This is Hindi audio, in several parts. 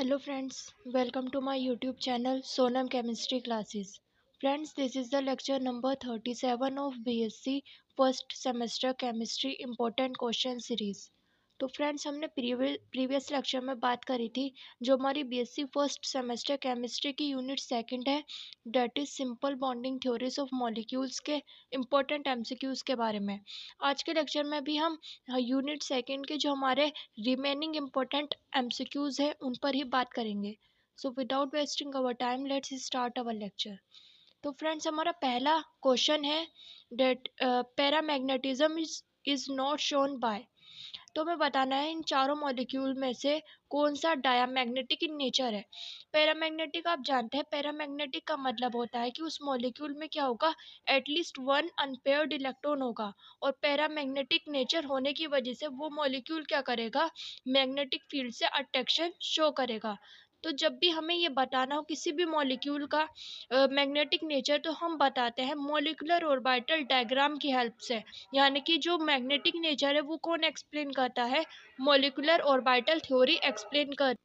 Hello friends, welcome to my YouTube channel Sonam Chemistry Classes. Friends, this is the lecture number 37 of BSc first semester chemistry important question series. तो फ्रेंड्स हमने प्रीवियस लेक्चर में बात करी थी जो हमारी बीएससी फर्स्ट सेमेस्टर केमिस्ट्री की यूनिट सेकंड है, that is simple bonding theories of molecules के इम्पोर्टेंट एमसीक्यूज के बारे में। आज के लेक्चर में भी हम यूनिट सेकंड के जो हमारे रिमेनिंग इम्पोर्टेंट एमसीक्यूज है उन पर ही बात करेंगे। So without wasting our time let's start our lecture. तो फ्रेंड्स हमारा पहला क्वेश्चन है that paramagnetism is not shown by. तो हमें बताना है इन चारों मॉलिक्यूल में से कौन सा डायमैग्नेटिक इन नेचर है। पैरामैग्नेटिक आप जानते हैं, पैरामैग्नेटिक का मतलब होता है कि उस मॉलिक्यूल में क्या होगा, एटलीस्ट वन अनपेयर्ड इलेक्ट्रॉन होगा और पैरामैग्नेटिक नेचर होने की वजह से वो मॉलिक्यूल क्या करेगा, मैग्नेटिक फील्ड से अट्रैक्शन शो करेगा। तो जब भी हमें ये बताना हो किसी भी मॉलिक्यूल का मैग्नेटिक नेचर तो हम बताते हैं मॉलिक्यूलर ऑर्बिटल डायग्राम की हेल्प से। यानी कि जो मैग्नेटिक नेचर है वो कौन एक्सप्लेन करता है, मॉलिक्यूलर ऑर्बिटल थ्योरी एक्सप्लेन कर।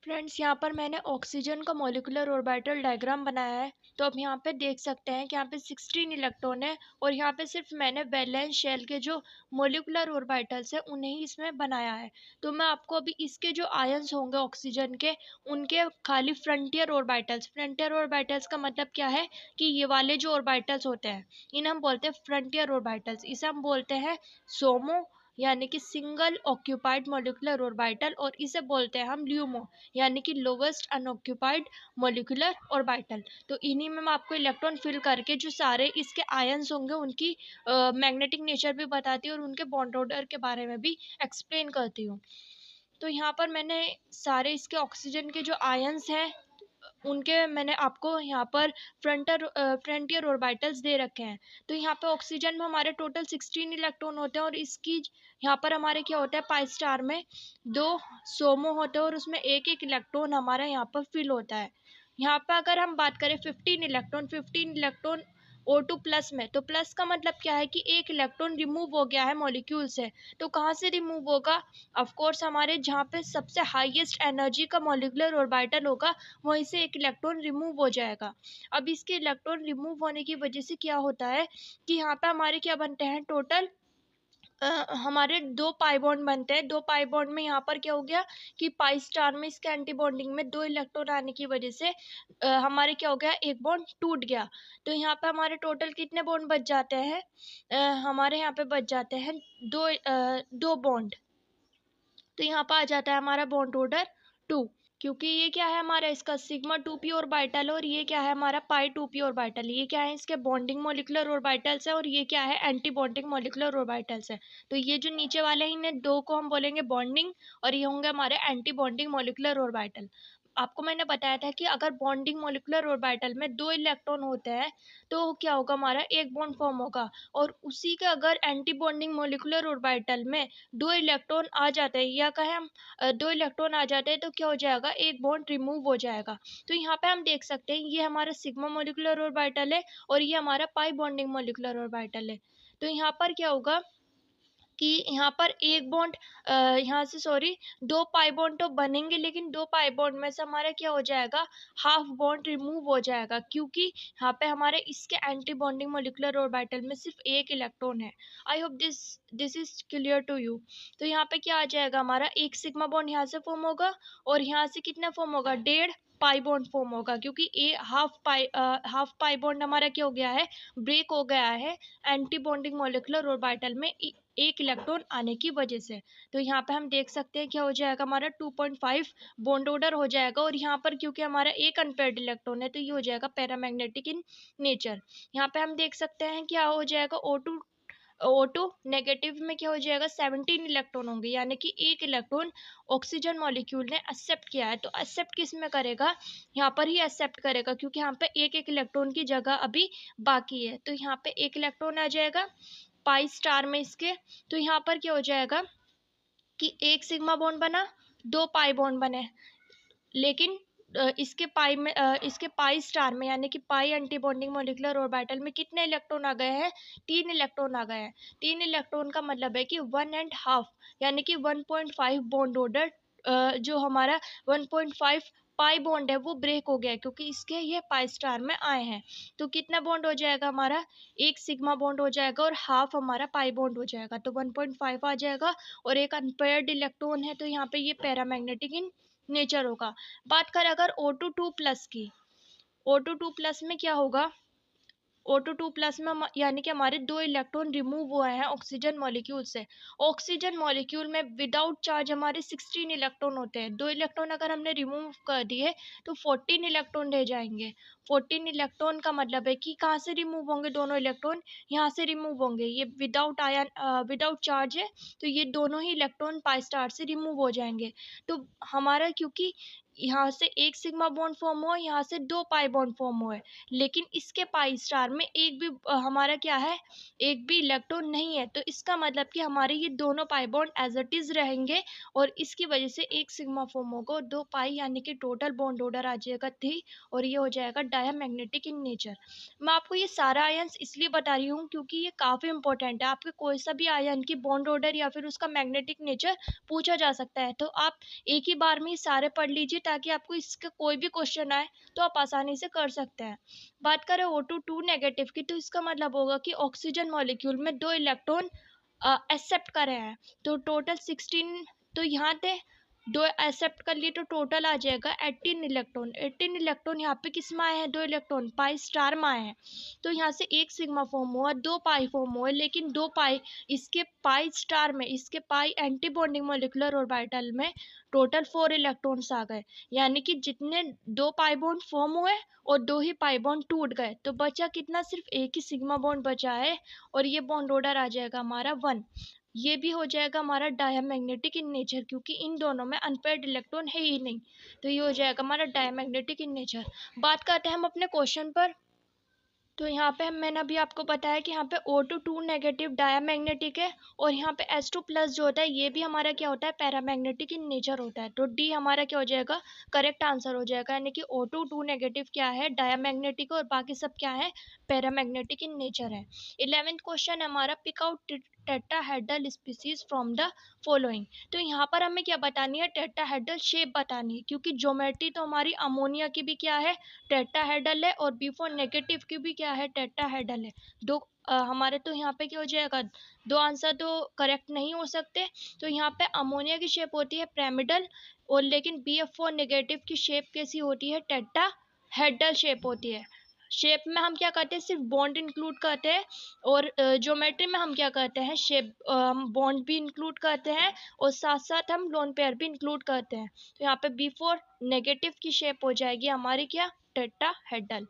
फ्रेंड्स यहाँ पर मैंने ऑक्सीजन का मॉलिक्यूलर ऑर्बिटल डायग्राम बनाया है। तो अब यहाँ पे देख सकते हैं कि यहाँ पे 16 इलेक्ट्रॉन है और यहाँ पे सिर्फ मैंने वैलेंस शेल के जो मॉलिक्यूलर ऑर्बिटल्स है उन्हें ही इसमें बनाया है। तो मैं आपको अभी इसके जो आयंस होंगे ऑक्सीजन के उनके खाली फ्रंटियर ऑर्बिटल्स का मतलब क्या है कि ये वाले जो ऑर्बिटल्स होते हैं इन्हें हम बोलते हैं फ्रंटियर ऑर्बिटल्स। इसे हम बोलते हैं सोमो यानी कि सिंगल ऑक्यूपाइड मॉलिक्यूलर ऑर्बिटल, और इसे बोलते हैं हम ल्यूमो यानी कि लोवेस्ट अनऑक्यूपाइड मॉलिक्यूलर ऑर्बिटल। तो इन्हीं में मैं आपको इलेक्ट्रॉन फिल करके जो सारे इसके आयंस होंगे उनकी मैग्नेटिक नेचर भी बताती हूँ और उनके बॉन्ड ऑर्डर के बारे में भी एक्सप्लेन करती हूँ। तो यहाँ पर मैंने सारे इसके ऑक्सीजन के जो आयंस हैं उनके मैंने आपको यहाँ पर फ्रंटियर ऑर्बिटल्स दे रखे हैं। तो यहाँ पे ऑक्सीजन में हमारे टोटल 16 इलेक्ट्रॉन होते हैं और इसकी यहाँ पर हमारे क्या होता है, पाई स्टार में 2 सोमो होते हैं और उसमें एक एक इलेक्ट्रॉन हमारा यहाँ पर फिल होता है। यहाँ पर अगर हम बात करें 15 इलेक्ट्रॉन O2 प्लस में, तो प्लस का मतलब क्या है कि एक इलेक्ट्रॉन रिमूव हो गया है मॉलिक्यूल से। तो कहाँ से रिमूव होगा, ऑफ कोर्स हमारे जहाँ पे सबसे हाईएस्ट एनर्जी का मॉलिक्यूलर ऑर्बिटल होगा वहीं से एक इलेक्ट्रॉन रिमूव हो जाएगा। अब इसके इलेक्ट्रॉन रिमूव होने की वजह से क्या होता है कि यहाँ पे हमारे क्या बनते हैं टोटल हमारे 2 पाई बॉन्ड बनते हैं। 2 पाई बॉन्ड में यहाँ पर क्या हो गया कि पाई स्टार में इसके एंटी बॉन्डिंग में 2 इलेक्ट्रॉन आने की वजह से हमारे क्या हो गया, एक बॉन्ड टूट गया। तो यहाँ पे हमारे टोटल कितने बॉन्ड बच जाते हैं, हमारे यहाँ पे बच जाते हैं 2 बॉन्ड। तो यहाँ पर आ जाता है हमारा बॉन्ड ऑर्डर 2, क्योंकि ये क्या है हमारा इसका सिग्मा 2p ऑर्बिटल और ये क्या है हमारा पाई 2p ऑर्बिटल। ये क्या है इसके बॉन्डिंग मॉलिक्यूलर ऑर्बिटल्स है और ये क्या है एंटी बॉन्डिंग मॉलिक्यूलर ऑर्बिटल्स है। तो ये जो नीचे वाले हैं इन्हें 2 को हम बोलेंगे बॉन्डिंग और ये होंगे हमारे एंटी बॉन्डिंग मॉलिक्यूलर ऑर्बिटल। आपको मैंने बताया था कि अगर बॉन्डिंग मॉलिक्यूलर ऑर्बिटल में 2 इलेक्ट्रॉन होते हैं तो क्या होगा, हमारा एक बॉन्ड फॉर्म होगा। और उसी का अगर एंटी बॉन्डिंग मॉलिक्यूलर ऑर्बिटल में 2 इलेक्ट्रॉन आ जाते हैं या कहें हम 2 इलेक्ट्रॉन आ जाते हैं तो क्या हो जाएगा, एक बॉन्ड रिमूव हो जाएगा। तो यहाँ पे हम देख सकते हैं ये हमारा सिग्मा मॉलिक्यूलर ऑर्बिटल है और ये हमारा पाई बॉन्डिंग मॉलिक्यूलर ऑर्बिटल है। तो यहाँ पर क्या होगा कि यहाँ पर एक बॉन्ड यहाँ से सॉरी 2 पाई बॉन्ड तो बनेंगे लेकिन 2 पाई बॉन्ड में से हमारा क्या हो जाएगा, हाफ बॉन्ड रिमूव हो जाएगा, क्योंकि यहाँ पे हमारे इसके एंटी बॉन्डिंग मॉलिक्यूलर ऑर्बिटल में सिर्फ एक इलेक्ट्रॉन है। I hope this is clear to you. तो यहाँ पे क्या आ जाएगा, हमारा एक सिग्मा बॉन्ड यहाँ से फॉर्म होगा और यहाँ से कितना फॉर्म होगा, 1.5 पाई बॉन्ड फॉर्म होगा, क्योंकि हाफ पाई बॉन्ड हमारा क्या हो गया है, ब्रेक हो गया है एंटी बॉन्डिंग मॉलिक्यूलर ऑर्बिटल में एक इलेक्ट्रॉन आने की वजह से। तो यहाँ पे हम देख सकते हैं क्या हो जाएगा, हमारा 2.5 बॉन्ड ऑर्डर हो जाएगा और यहाँ पर क्योंकि हमारा एक अनपेयर्ड इलेक्ट्रॉन है तो ये हो जाएगा पैरामैग्नेटिक इन नेचर। यहाँ पे हम देख सकते हैं क्या हो जाएगा, O2 नेगेटिव में क्या हो जाएगा, 17 इलेक्ट्रॉन होंगे, यानी कि एक इलेक्ट्रॉन ऑक्सीजन मॉलिक्यूल ने एक्सेप्ट किया है। तो एक्सेप्ट किस में करेगा, यहाँ पर ही एक्सेप्ट करेगा क्योंकि यहाँ पे एक एक इलेक्ट्रॉन की जगह अभी बाकी है। तो यहाँ पे एक इलेक्ट्रॉन आ जाएगा पाई स्टार में इसके। तो यहाँ पर क्या हो जाएगा कि एक सिग्मा बॉन्ड बना, 2 पाई बॉन्ड बने, लेकिन इसके पाई स्टार में यानी कि पाई एंटी बॉन्डिंग मॉलिक्यूलर ऑर्बिटल में कितने इलेक्ट्रॉन आ गए हैं, 3 इलेक्ट्रॉन आ गए हैं। 3 इलेक्ट्रॉन का मतलब है कि 1.5 यानी कि 1.5 बॉन्ड ऑर्डर जो हमारा 1.5 पाई बॉन्ड है वो ब्रेक हो गया है, क्योंकि इसके ये पाई स्टार में आए हैं। तो कितना बॉन्ड हो जाएगा हमारा, एक सिग्मा बॉन्ड हो जाएगा और हाफ हमारा पाई बॉन्ड हो जाएगा, तो 1.5 आ जाएगा। और एक अनपेयर्ड इलेक्ट्रॉन है, तो यहाँ पे ये पैरामैग्नेटिक इन नेचर होगा। बात करें अगर O2 प्लस की, O2 प्लस में क्या होगा, O2 प्लस में यानी कि हमारे 2 इलेक्ट्रॉन रिमूव हुए हैं ऑक्सीजन मॉलिक्यूल से। ऑक्सीजन मॉलिक्यूल में विदाउट चार्ज हमारे 16 इलेक्ट्रॉन होते हैं। 2 इलेक्ट्रॉन अगर हमने रिमूव कर दिए तो 14 इलेक्ट्रॉन रह जाएंगे। 14 इलेक्ट्रॉन का मतलब है कि कहाँ से रिमूव होंगे दोनों इलेक्ट्रॉन, यहाँ से रिमूव होंगे। ये विदाउट आयन विदाउट चार्ज है, तो ये दोनों ही इलेक्ट्रॉन पाई स्टार से रिमूव हो जाएंगे। तो हमारा क्योंकि यहाँ से एक सिग्मा बॉन्ड फॉर्म हुआ, यहाँ से 2 पाई बॉन्ड फॉर्म हुए, लेकिन इसके पाई स्टार में एक भी हमारा क्या है, एक भी इलेक्ट्रॉन नहीं है। तो इसका मतलब कि हमारे ये दोनों pi bond as it is रहेंगे और इसकी वजह से एक सिग्मा फॉर्म होगा और 2 पाई, यानी कि टोटल बॉन्ड ऑर्डर आ जाएगा 3 और ये हो जाएगा डायमैग्नेटिक इन नेचर। मैं आपको ये सारा आयन्स इसलिए बता रही हूँ क्योंकि ये काफ़ी इंपॉर्टेंट है। आपके कोई सा भी आयन की बॉन्ड ऑर्डर या फिर उसका मैग्नेटिक नेचर पूछा जा सकता है, तो आप एक ही बार में ये सारे पढ़ लीजिए ताकि आपको इसका कोई भी क्वेश्चन आए तो आप आसानी से कर सकते हैं। बात करें O2 नेगेटिव की, तो इसका मतलब होगा कि ऑक्सीजन मॉलिक्यूल में 2 इलेक्ट्रॉन एक्सेप्ट कर रहे हैं, तो टोटल 16, तो यहाँ पे 2 एक्सेप्ट कर लिए तो टोटल आ जाएगा 18 इलेक्ट्रॉन। 18 इलेक्ट्रॉन यहाँ पे किस में आए हैं, 2 इलेक्ट्रॉन पाई स्टार में आए हैं। तो यहाँ से एक सिग्मा फॉर्म हुआ, 2 पाई फॉर्म हुए, लेकिन 2 पाई इसके पाई स्टार में, इसके पाई एंटी बॉन्डिंग मोलिकुलर ऑर्बिटल में टोटल 4 इलेक्ट्रॉन्स आ गए, यानी कि जितने 2 पाई बॉन्ड फॉर्म हुए और 2 ही पाई बॉन्ड टूट गए, तो बचा कितना, सिर्फ एक ही सिग्मा बॉन्ड बचा है और ये बॉन्ड ऑर्डर आ जाएगा हमारा 1। ये भी हो जाएगा हमारा डायमैग्नेटिक इन नेचर, क्योंकि इन दोनों में अनपेयर्ड इलेक्ट्रॉन है ही नहीं, तो ये हो जाएगा हमारा डायमैग्नेटिक इन नेचर। बात करते हैं हम अपने क्वेश्चन पर। तो यहाँ पे मैंने अभी आपको बताया कि यहाँ पे O2 नेगेटिव डायमैग्नेटिक है और यहाँ पे H2 प्लस जो होता है ये भी हमारा क्या होता है, पैरामैग्नेटिक इन नेचर होता है। तो डी हमारा क्या हो जाएगा, करेक्ट आंसर हो जाएगा, यानी कि O2 नेगेटिव क्या है, डायमैग्नेटिक, और बाकी सब क्या है, पैरामैग्नेटिक इन नेचर है। 11th क्वेश्चन हमारा, pick out tetrahedral species from the following. तो यहाँ पर हमें क्या बतानी है, टेट्राहेड्रल शेप बतानी है, क्योंकि ज्योमेट्री तो हमारी अमोनिया की भी क्या है, टेट्राहेड्रल है, और B4 नेगेटिव की भी क्या है, टेट्राहेड्रल है। दो हमारे तो यहाँ पे क्या हो जाएगा, 2 आंसर तो करेक्ट नहीं हो सकते। तो यहाँ पे अमोनिया की शेप होती है पिरामिडल, और लेकिन BF4 नेगेटिव की शेप कैसी होती है, टेट्राहेड्रल शेप होती है। शेप में हम क्या करते हैं, सिर्फ बॉन्ड इंक्लूड करते हैं, और ज्योमेट्री में हम क्या करते हैं, शेप हम बॉन्ड भी इंक्लूड करते हैं और साथ साथ हम लोन पेयर भी इंक्लूड करते हैं। तो यहाँ पे B4 नेगेटिव की शेप हो जाएगी हमारी क्या, टेट्राहेड्रल।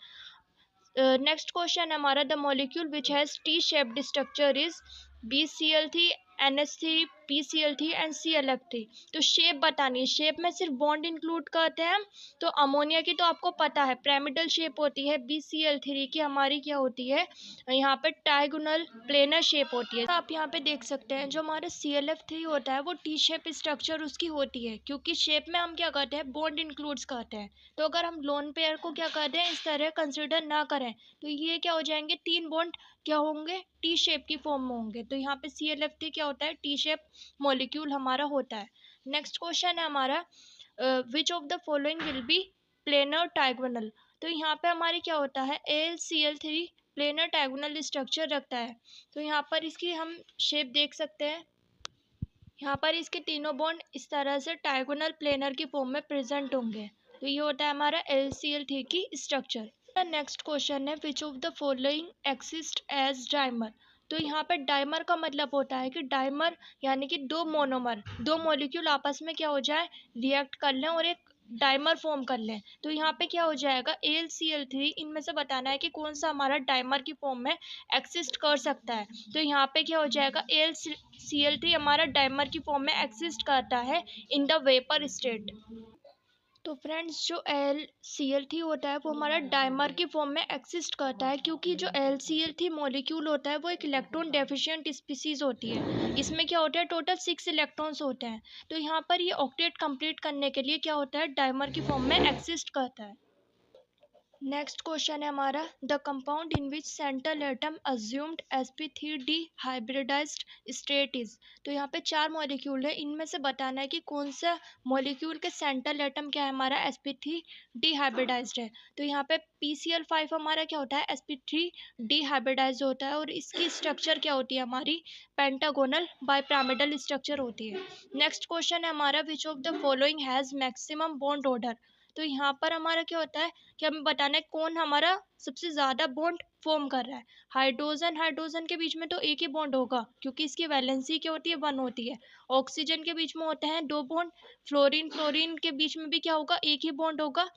नेक्स्ट क्वेश्चन हमारा, the molecule which has T shaped structure is BCl3 NH3 PCl3 and ClF3। तो शेप बतानी है, शेप में सिर्फ बॉन्ड इंक्लूड करते हैं हम। तो अमोनिया की तो आपको पता है पिरामिडल शेप होती है, BCl3 की हमारी क्या होती है, यहाँ पे ट्रायगोनल प्लेनर शेप होती है। आप यहाँ पे देख सकते हैं जो हमारा ClF3 होता है वो टी शेप स्ट्रक्चर उसकी होती है, क्योंकि शेप में हम क्या करते हैं, बॉन्ड इंक्लूड्स करते हैं। तो अगर हम लोन पेयर को क्या करते हैं, इस तरह कंसिडर ना करें, तो ये क्या हो जाएंगे, 3 बॉन्ड क्या होंगे, टी शेप की फॉर्म में होंगे। तो यहाँ पे ClF3 क्या होता है, टी शेप मॉलिक्यूल हमारा होता है। नेक्स्ट क्वेश्चन है हमारा, विच of the following will be planar trigonal. तो यहाँ पे हमारे क्या होता है, AlCl3 प्लेनर ट्रायगोनल स्ट्रक्चर रखता है। तो यहाँ पर इसकी हम शेप देख सकते हैं, यहाँ पर इसके तीनों बॉन्ड इस तरह से ट्रायगोनल प्लेनर की फॉर्म में प्रेजेंट होंगे। तो ये होता है हमारा AlCl3 की स्ट्रक्चर। नेक्स्ट क्वेश्चन है, which of the following exist as dimer. तो यहाँ पे डाइमर का मतलब होता है कि डाइमर यानी कि 2 मोनोमर, 2 मॉलिक्यूल आपस में क्या हो जाए, रिएक्ट कर लें और एक डाइमर फॉर्म कर लें। तो यहाँ पे क्या हो जाएगा, AlCl3, इनमें से बताना है कि कौन सा हमारा डाइमर की फॉर्म में एक्सिस्ट कर सकता है। तो यहाँ पे क्या हो जाएगा, AlCl3 हमारा डाइमर की फॉर्म में एक्सिस्ट करता है इन द वेपर स्टेट। तो फ्रेंड्स जो AlCl3 होता है वो हमारा डाइमर की फॉर्म में एक्सिस्ट करता है, क्योंकि जो AlCl3 मॉलिक्यूल होता है वो एक इलेक्ट्रॉन डेफिशिएंट स्पीसीज होती है। इसमें क्या होता है, टोटल 6 इलेक्ट्रॉन्स होते हैं। तो यहाँ पर ये ऑक्टेट कंप्लीट करने के लिए क्या होता है, डाइमर की फॉर्म में एक्सिस्ट करता है। नेक्स्ट क्वेश्चन है हमारा, the compound in which central atom assumed sp3d hybridised state is. तो यहाँ पे चार मॉलिक्यूल है, इनमें से बताना है कि कौन सा मॉलिक्यूल के सेंट्रल एटम क्या है हमारा sp3d हाइब्रिडाइज्ड है। तो यहाँ पे PCl5 हमारा क्या होता है sp3d हाइब्रिडाइज्ड होता है और इसकी स्ट्रक्चर क्या होती है हमारी पेंटागोनल बाइपिरामिडल स्ट्रक्चर होती है। नेक्स्ट क्वेश्चन है हमारा, विच of the following has maximum bond order. तो यहाँ पर हमारा क्या होता है कि हमें बताना है कौन हमारा सबसे ज्यादा बॉन्ड फॉर्म कर रहा है। हाइड्रोजन हाइड्रोजन के बीच में तो एक ही बॉन्ड होगा क्योंकि इसकी वैलेंसी क्या होती है 1 होती है। ऑक्सीजन के बीच में होते हैं 2 बॉन्ड। फ्लोरीन फ्लोरीन के बीच में भी क्या होगा, एक ही बॉन्ड होगा।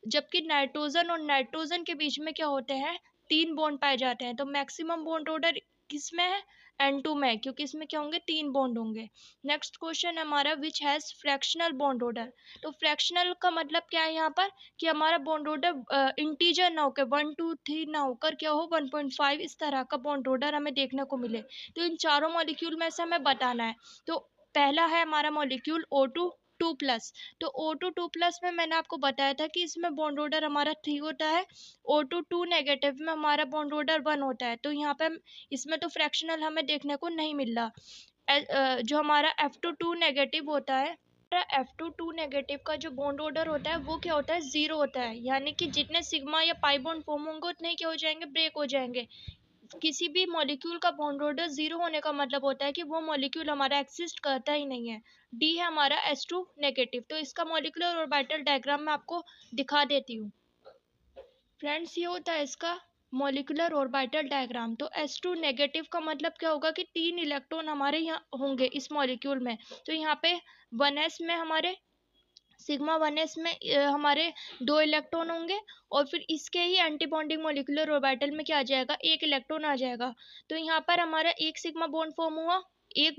जबकि नाइट्रोजन और नाइट्रोजन के बीच में क्या होते हैं 3 बॉन्ड पाए जाते हैं। तो मैक्सिमम बॉन्ड ऑर्डर किसमें है N2 में, क्योंकि इसमें क्या होंगे 3 बॉन्ड होंगे। नेक्स्ट क्वेश्चन है हमारा, which has fractional bond order. तो फ्रैक्शनल का मतलब क्या है यहाँ पर कि हमारा बॉन्ड ऑर्डर इंटीजर ना होकर 1 2 3 ना होकर क्या हो 1.5 इस तरह का बॉन्ड ऑर्डर हमें देखने को मिले। तो इन चारों मॉलिक्यूल में से हमें बताना है। तो पहला है हमारा मॉलिक्यूल O2 2+। तो O2 2+ में मैंने आपको बताया था कि इसमें बॉन्ड ऑर्डर हमारा 3 होता है। O2 2 नेगेटिव में हमारा बॉन्ड ऑर्डर 1 होता है। तो यहाँ पे इसमें तो फ्रैक्शनल हमें देखने को नहीं मिल रहा। जो हमारा F2 2 नेगेटिव होता है, F2 नेगेटिव का जो बॉन्ड ऑर्डर होता है वो क्या होता है 0 होता है, यानी कि जितने सिग्मा या पाई बॉन्ड फॉर्म होंगे उतने ही क्या हो जाएंगे ब्रेक हो जाएंगे। किसी भी मॉलिक्यूल का बॉन्ड ऑर्डर 0 होने का मतलब होता है कि वो मॉलिक्यूल हमारा एक्सिस्ट करता ही नहीं है। डी है हमारा S2 नेगेटिव। तो इसका मॉलिक्यूलर ऑर्बिटल डायग्राम मैं आपको दिखा देती हूँ। फ्रेंड्स ये होता है इसका मॉलिक्यूलर ऑर्बिटल डायग्राम। तो S2 नेगेटिव का मतलब क्या होगा कि 3 इलेक्ट्रॉन हमारे यहाँ होंगे इस मॉलिक्यूल में। तो यहाँ पे 1s में हमारे सिग्मा 1s में हमारे 2 इलेक्ट्रॉन होंगे और फिर इसके ही एंटी बॉन्डिंग मॉलिक्यूलर ऑर्बिटल में क्या आ जाएगा 1 इलेक्ट्रॉन आ जाएगा। तो यहाँ पर हमारा एक सिग्मा बॉन्ड फॉर्म हुआ। एक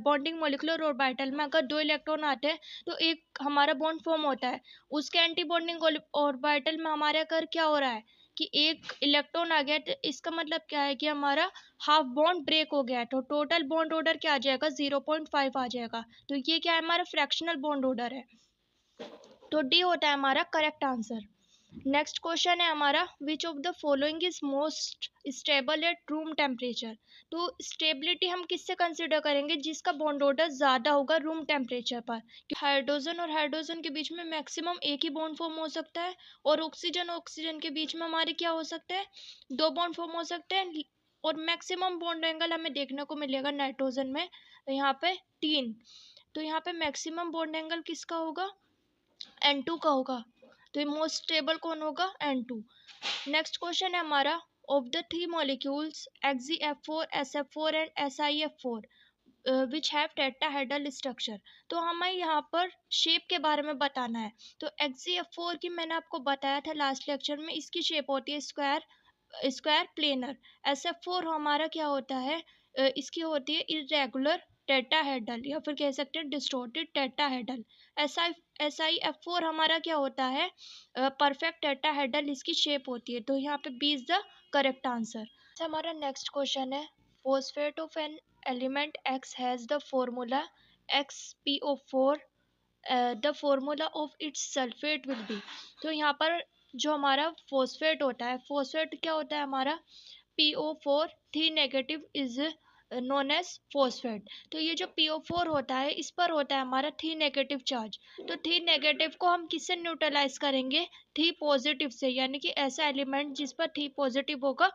बॉन्डिंग मॉलिक्यूलर ऑर्बिटल में अगर 2 इलेक्ट्रॉन आते हैं तो एक हमारा बॉन्ड फॉर्म होता है। उसके एंटी बॉन्डिंग ऑर्बिटल में हमारे अगर क्या हो रहा है कि एक इलेक्ट्रॉन आ गया, तो इसका मतलब क्या है कि हमारा हाफ बॉन्ड ब्रेक हो गया है। तो टोटल बॉन्ड ऑर्डर क्या आ जाएगा 0.5 आ जाएगा। तो ये क्या है हमारा फ्रैक्शनल बॉन्ड ऑर्डर है। तो डी होता है हमारा करेक्ट आंसर। नेक्स्ट क्वेश्चन है हमारा, विच of the following is most stable at room temperature. तो स्टेबिलिटी हम किससे कंसिडर करेंगे, जिसका बॉन्ड ऑर्डर ज्यादा होगा रूम टेम्परेचर पर। हाइड्रोजन और हाइड्रोजन के बीच में मैक्सिमम एक ही बॉन्ड फॉर्म हो सकता है और ऑक्सीजन ऑक्सीजन के बीच में हमारे क्या हो सकते हैं 2 बॉन्ड फॉर्म हो सकते हैं। और मैक्सिमम बॉन्ड एंगल हमें देखने को मिलेगा नाइट्रोजन में यहाँ पे 3। तो यहाँ पे मैक्सिमम बॉन्ड एंगल किसका होगा N2 का होगा। तो मोस्ट स्टेबल कौन होगा N2। नेक्स्ट क्वेश्चन है हमारा, of the 3 molecules XeF4 SF4 and SiF4 which have tetrahedral structure. तो हमें यहाँ पर शेप के बारे में बताना है। तो XeF4 की मैंने आपको बताया था लास्ट लेक्चर में, इसकी शेप होती है स्क्वायर प्लेनर। SF4 हमारा क्या होता है इसकी होती है इरेगुलर टेट्राहेड्रल या फिर कह सकते हैं डिस्टॉर्टेड टेट्राहेड्रल। SiF4 हमारा क्या होता है परफेक्ट टेट्राहेड्रल इसकी शेप होती है। तो यहाँ पे B is the correct answer. हमारा नेक्स्ट क्वेश्चन है, phosphate of an element X has the formula XPO4, the formula of its sulphate will be. तो यहाँ पर जो हमारा फॉस्फेट होता है, फॉस्फेट क्या होता है हमारा PO4 3 negative is known as phosphate. तो ये जो PO4 होता है इस पर होता है हमारा 3 नेगेटिव चार्ज। तो 3 नेगेटिव को हम किससे न्यूट्रलाइज करेंगे 3 पॉजिटिव से, यानी कि ऐसा एलिमेंट जिस पर 3 पॉजिटिव होगा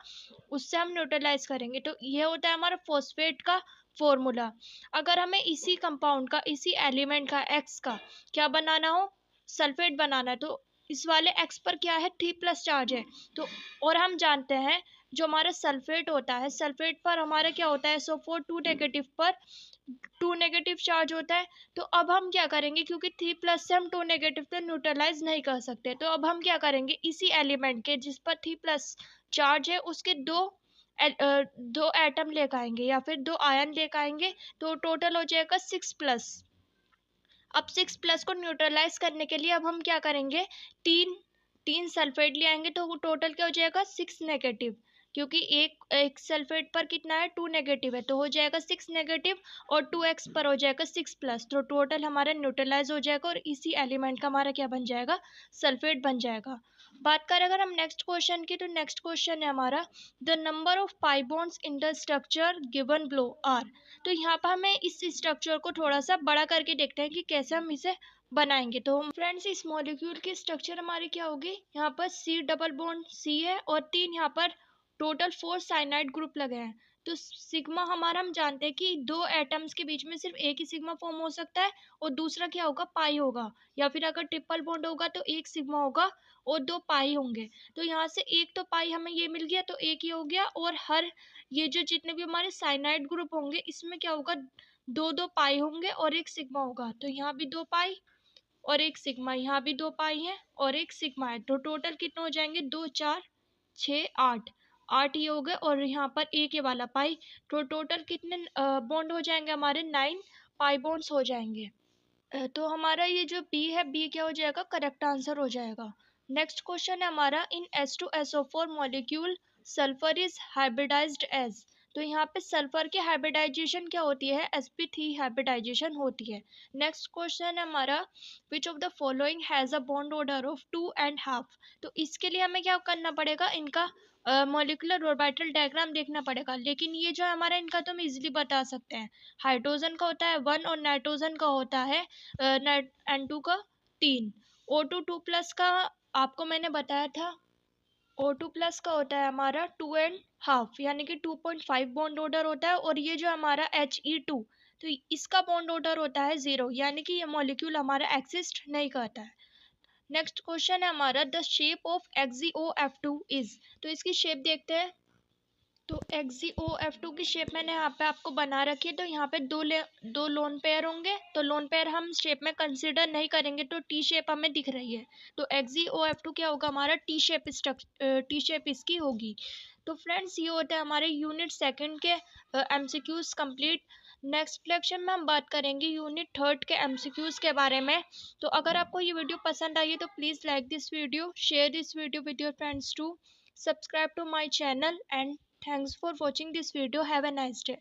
उससे हम न्यूट्रलाइज करेंगे। तो ये होता है हमारा फॉस्फेट का फॉर्मूला। अगर हमें इसी कंपाउंड का इसी एलिमेंट का X का क्या बनाना हो सल्फेट बनाना है, तो इस वाले X पर क्या है 3+ चार्ज है। तो और हम जानते हैं जो हमारा सल्फेट होता है सल्फेट पर हमारा क्या होता है SO4 2 नेगेटिव पर 2 नेगेटिव चार्ज होता है। तो अब हम क्या करेंगे क्योंकि 3+ से हम 2 नेगेटिव तो न्यूट्रलाइज नहीं कर सकते, तो अब हम क्या करेंगे इसी एलिमेंट के जिस पर 3+ चार्ज है उसके दो एटम लेकर आएंगे या फिर 2 आयन लेकर आएंगे। तो टोटल हो जाएगा 6+। अब 6+ को न्यूट्रलाइज करने के लिए अब हम क्या करेंगे तीन सल्फेट ले आएंगे तो टोटल क्या हो जाएगा 6 नेगेटिव। क्योंकि एक एक सल्फेट पर कितना है, 2 नेगेटिव है, तो हो जाएगा 6 नेगेटिव, और 2x पर हो जाएगा 6 प्लस, तो टोटल हमारा न्यूट्रलाइज हो जाएगा और इसी एलिमेंट का हमारा क्या बन जाएगा, सल्फेट बन जाएगा। बात करें अगर हम नेक्स्ट क्वेश्चन की, तो नेक्स्ट क्वेश्चन है हमारा the number of pi bonds in the structure given below are. तो यहाँ पर हमें इस स्ट्रक्चर को थोड़ा सा बड़ा करके देखते हैं कि कैसे हम इसे बनाएंगे। तो फ्रेंड्स इस मॉलिक्यूल की स्ट्रक्चर हमारी क्या होगी, यहाँ पर C डबल बॉन्ड C है और 3 यहाँ पर टोटल 4 साइनाइड ग्रुप लगे हैं। तो सिग्मा हमारा हम जानते हैं कि दो एटम्स के बीच में सिर्फ एक ही सिग्मा फॉर्म हो सकता है और दूसरा क्या होगा, पाई होगा, या फिर अगर ट्रिपल बॉन्ड होगा तो एक सिग्मा होगा और दो पाई होंगे। तो यहाँ से एक तो पाई हमें ये मिल गया, तो एक ही हो गया, और हर ये जो जितने भी हमारे साइनाइड ग्रुप होंगे इसमें क्या होगा, दो दो पाई होंगे और एक सिग्मा होगा। तो यहाँ भी दो पाई और एक सिग्मा, यहाँ भी दो पाई है और एक सिग्मा है, तो टोटल कितने हो जाएंगे, 2 4 6 8, 8 ये हो गए, और यहाँ पर एक ये वाला पाई, तो टोटल कितने बॉन्ड हो जाएंगे हमारे, 9 पाई बॉन्ड्स हो जाएंगे। तो हमारा ये जो बी है, बी क्या हो जाएगा, करेक्ट आंसर हो जाएगा। नेक्स्ट क्वेश्चन है हमारा in H2SO4 molecule sulphur is hybridised as. तो यहाँ पे सल्फर की हाइब्रिडाइजेशन क्या होती है, sp3 हाइब्रिडाइजेशन होती है। नेक्स्ट क्वेश्चन है हमारा विच of the following has a bond order of 2.5। तो इसके लिए हमें क्या करना पड़ेगा, इनका मॉलिक्यूलर ऑर्बिटल डायग्राम देखना पड़ेगा, लेकिन ये जो हमारा इनका तो हम इजीली बता सकते हैं। हाइड्रोजन का होता है 1 और नाइट्रोजन का होता है N2 का 3। O2 2 प्लस का आपको मैंने बताया था, O2 प्लस का होता है हमारा 2.5, यानी कि 2.5 बॉन्ड ऑर्डर होता है, और ये जो हमारा He2, तो इसका बॉन्ड ऑर्डर होता है 0, यानी कि ये मॉलिक्यूल हमारा एक्सिस्ट नहीं करता है। नेक्स्ट क्वेश्चन है हमारा the shape of XeO F2 is. तो इसकी शेप देखते हैं। तो XeO F2 की शेप मैंने यहाँ पे आपको बना रखी है। तो यहाँ पे दो लोन पेयर होंगे, तो लोन पेयर हम शेप में कंसीडर नहीं करेंगे, तो टी शेप हमें दिख रही है। तो XeO F2 क्या होगा हमारा, टी शेप इसकी होगी। तो फ्रेंड्स ये होता है हमारे यूनिट सेकंड के MCQs कंप्लीट। नेक्स्ट लेक्चर में हम बात करेंगे यूनिट थर्ड के MCQs के बारे में। तो अगर आपको ये वीडियो पसंद आई है तो please like this video, share this video with your friends too, subscribe to my channel, and thanks for watching this video. Have a nice day.